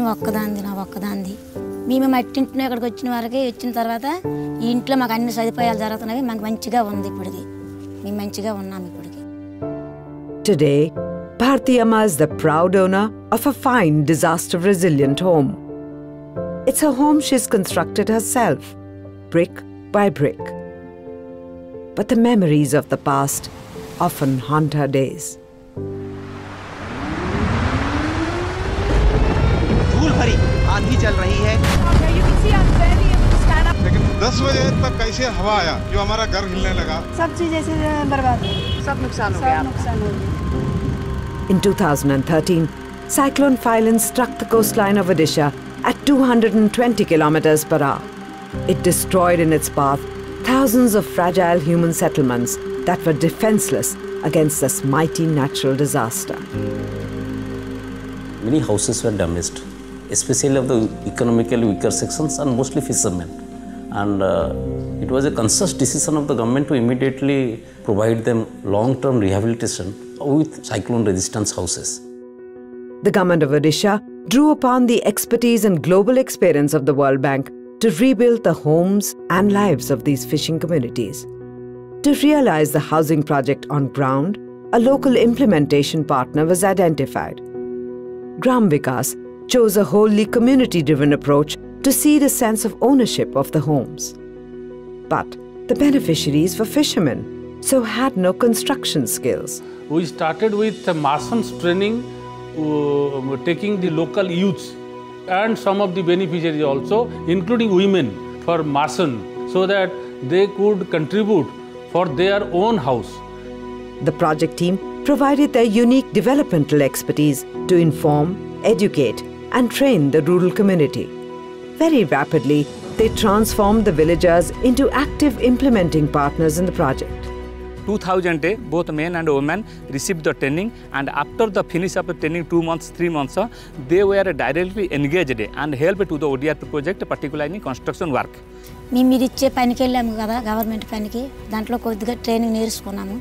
Building ఒక్కదాంది నా ఒక్కదాంది. మేము మట్టింట్లో ఇక్కడికి వచ్చిన వారికి వచ్చిన తర్వాత ఈ ఇంట్లో మాకు అన్ని సదుపాయాలు జరుగుతున్నవి. మాకు మంచిగా ఉంది ఇప్పటికి. మేము మంచిగా ఉన్నాము ఇప్పటికి. Today, Bhartiyamma is the proud owner of a fine disaster-resilient home. It's a home she's constructed herself, brick by brick. But the memories of the past often haunt her days. धूल भरी आंधी चल रही है। लेकिन 10 बजे तक कैसे हवा आया जो हमारा घर हिलने लगा। सब चीज ऐसे बर्बाद, सब नुकसान हो गया। In 2013, cyclone Phailin struck the coastline of Odisha at 220 kilometers per hour. It destroyed in its path thousands of fragile human settlements that were defenseless against this mighty natural disaster. Many houses were damaged, especially of the economically weaker sections and mostly fishermen. And it was a conscious decision of the government to immediately provide them long-term rehabilitation with cyclone-resistant houses. The government of Odisha drew upon the expertise and global experience of the World Bank to rebuild the homes and lives of these fishing communities. To realize the housing project on ground, a local implementation partner was identified. Gram Vikas chose a wholly community-driven approach to see the sense of ownership of the homes. But the beneficiaries were fishermen, so had no construction skills. We started with masons training, taking the local youths and some of the beneficiaries also, including women for mason, so that they could contribute for their own house. The project team provided their unique developmental expertise to inform, educate, and train the rural community. Very rapidly, they transformed the villagers into active implementing partners in the project. 2000 both men and women received the training, and after the finish of the training 2 months, 3 months, they were directly engaged and helped to the ODRP project, particularly in construction work. మీరు ఇచ్చే పనికి వెళ్ళాము కదా government పనికి, దాంట్లో కొద్దిగా training నేర్చుకున్నాము.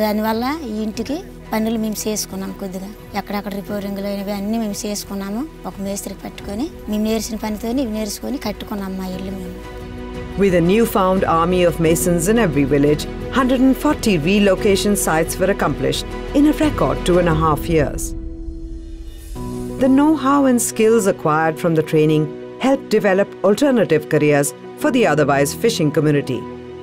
దానివల్ల ఈ ఇంటికి పనులు మేము చేసుకున్నాము. కొద్దిగా ఎక్కడెక్కడ రిపేరింగ్లు అనేవి అన్నీ మేము చేసుకున్నాము. ఒక మేస్త్రికి పట్టుకొని మేము నేర్చిన పనితో ఇవి నేర్చుకొని కట్టుకున్నాము మా ఇల్లు మేము. With a newfound army of masons in every village, 140 relocation sites were accomplished in a record 2.5 years. The know-how and skills acquired from the training helped develop alternative careers for the otherwise fishing community.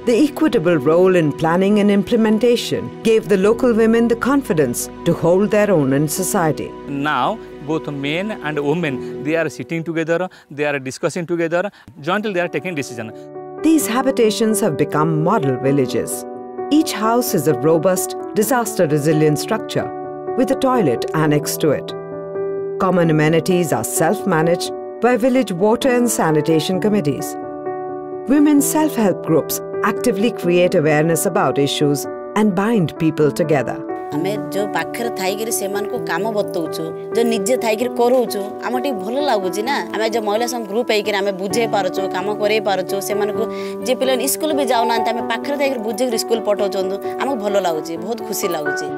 The equitable role in planning and implementation gave the local women the confidence to hold their own in society. Now, both men and women, they are sitting together, they are discussing together, jointly they are taking decisions. These habitations have become model villages. Each house is a robust, disaster-resilient structure with a toilet annexed to it. Common amenities are self-managed by village water and sanitation committees. Women's self-help groups actively create awareness about issues and bind people together. आमे जो पाखर थाइगिरी सेमान को काम बतौछु, जो निजे थाइगिरी करूछु, आम T भल लागुची ना। आमे जो महिला संघ ग्रुप आइकिर आमे बुझे पारछु, काम करे पारछु, सेमान को जे पिलन स्कूल भी जाउ ना, आमे पाखर थाइगिरी बुझे स्कूल पठाउछंदु, आम भल लागुची, बहुत खुशी लागुची.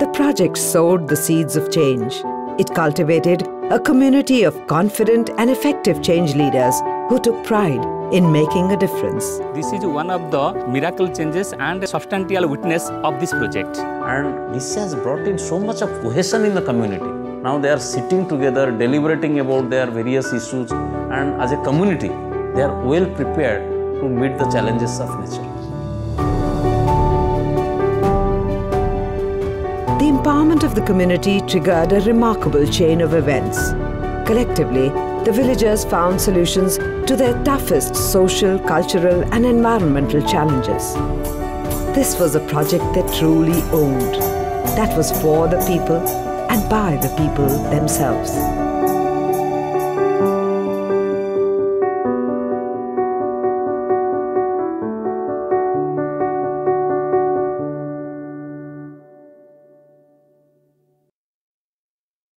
The project sowed the seeds of change. It cultivated a community of confident and effective change leaders who took pride in making a difference. This is one of the miracle changes and substantial witness of this project. And this has brought in so much of cohesion in the community. Now they are sitting together, deliberating about their various issues, and as a community, they are well prepared to meet the challenges of nature. The empowerment of the community triggered a remarkable chain of events. Collectively, the villagers found solutions to their toughest social, cultural, and environmental challenges. This was a project they truly owned. That was for the people and by the people themselves.